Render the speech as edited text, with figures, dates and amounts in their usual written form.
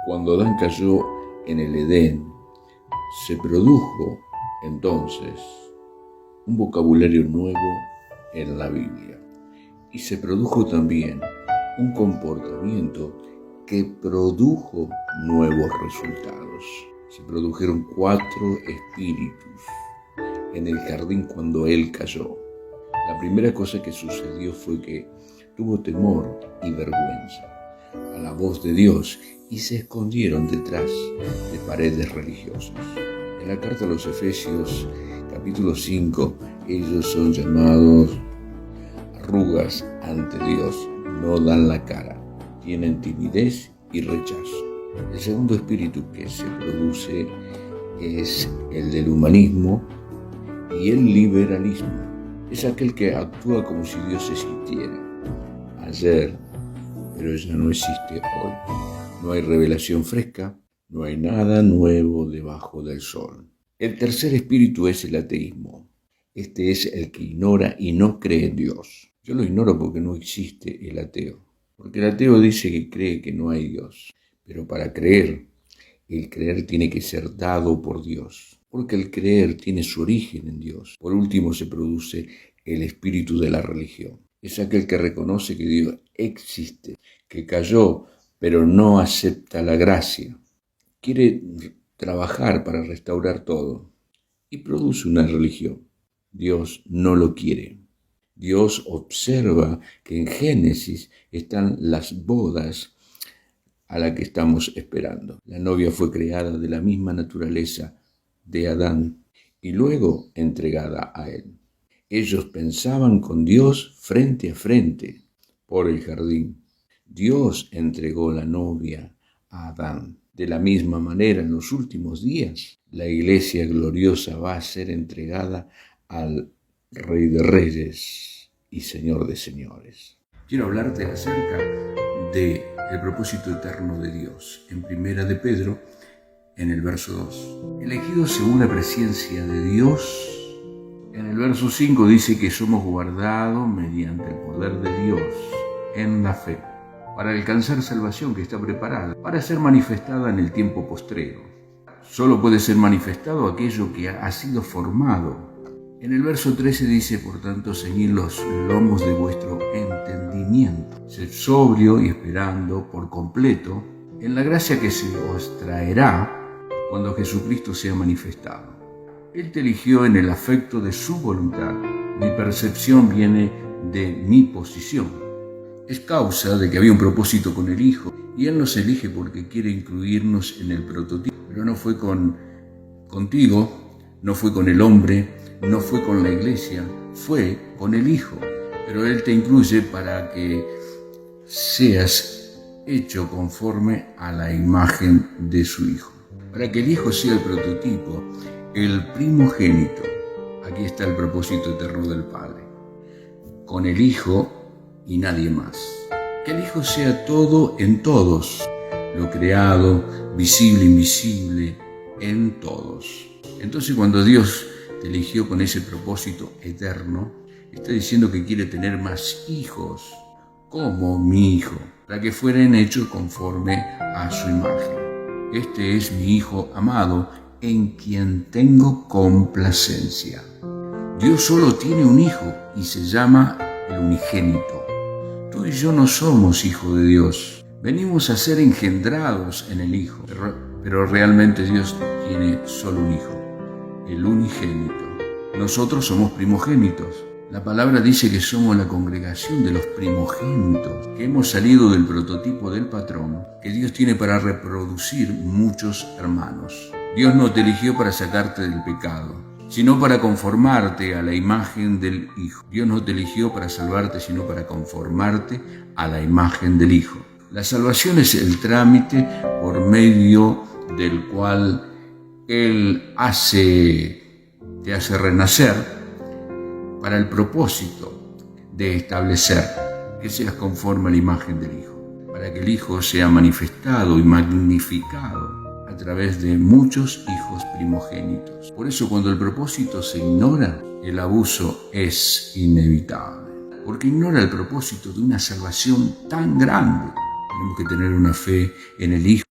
Cuando Adán cayó en el Edén, se produjo entonces un vocabulario nuevo en la Biblia. Y se produjo también un comportamiento que produjo nuevos resultados. Se produjeron 4 espíritus en el jardín cuando él cayó. La primera cosa que sucedió fue que tuvo temor y vergüenza a la voz de Dios y se escondieron detrás de paredes religiosas. En la carta a los Efesios, capítulo 5, ellos son llamados arrugas ante Dios, no dan la cara, tienen timidez y rechazo. El segundo espíritu que se produce es el del humanismo y el liberalismo. Es aquel que actúa como si Dios existiera ayer, pero ya no existe hoy. No hay revelación fresca, no hay nada nuevo debajo del sol. El tercer espíritu es el ateísmo. Este es el que ignora y no cree en Dios. Yo lo ignoro porque no existe el ateo. Porque el ateo dice que cree que no hay Dios. Pero para creer, el creer tiene que ser dado por Dios. Porque el creer tiene su origen en Dios. Por último se produce el espíritu de la religión. Es aquel que reconoce que Dios existe, que cayó, pero no acepta la gracia. Quiere trabajar para restaurar todo y produce una religión. Dios no lo quiere. Dios observa que en Génesis están las bodas a la que estamos esperando. La novia fue creada de la misma naturaleza de Adán y luego entregada a él. Ellos pensaban con Dios frente a frente por el jardín. Dios entregó la novia a Adán. De la misma manera, en los últimos días, la iglesia gloriosa va a ser entregada al Rey de Reyes y Señor de Señores. Quiero hablarte acerca del propósito eterno de Dios. En Primera de Pedro, en el verso 2. Elegidos según la presencia de Dios. En el verso 5 dice que somos guardados mediante el poder de Dios en la fe, para alcanzar salvación que está preparada, para ser manifestada en el tiempo postrero. Solo puede ser manifestado aquello que ha sido formado. En el verso 13 dice, por tanto, ceñid los lomos de vuestro entendimiento, sed sobrio y esperando por completo en la gracia que se os traerá cuando Jesucristo sea manifestado. Él te eligió en el afecto de su voluntad. Mi percepción viene de mi posición. Es causa de que había un propósito con el Hijo, y Él nos elige porque quiere incluirnos en el prototipo. Pero no fue contigo, no fue con el hombre, no fue con la iglesia, fue con el Hijo. Pero Él te incluye para que seas hecho conforme a la imagen de su Hijo. Para que el Hijo sea el prototipo, el primogénito. Aquí está el propósito eterno del Padre. Con el Hijo y nadie más. Que el Hijo sea todo en todos, lo creado, visible, invisible, en todos. Entonces cuando Dios te eligió con ese propósito eterno, está diciendo que quiere tener más hijos, como mi Hijo, para que fueran hechos conforme a su imagen. Este es mi Hijo amado, en quien tengo complacencia. Dios solo tiene un Hijo y se llama el unigénito. Tú y yo no somos hijos de Dios. Venimos a ser engendrados en el Hijo, pero realmente Dios tiene solo un Hijo, el unigénito. Nosotros somos primogénitos. La palabra dice que somos la congregación de los primogénitos, que hemos salido del prototipo del patrón que Dios tiene para reproducir muchos hermanos. Dios no te eligió para sacarte del pecado, sino para conformarte a la imagen del Hijo. Dios no te eligió para salvarte, sino para conformarte a la imagen del Hijo. La salvación es el trámite por medio del cual Él te hace renacer para el propósito de establecer que seas conforme a la imagen del Hijo, para que el Hijo sea manifestado y magnificado a través de muchos hijos primogénitos. Por eso cuando el propósito se ignora, el abuso es inevitable, porque ignora el propósito de una salvación tan grande. Tenemos que tener una fe en el Hijo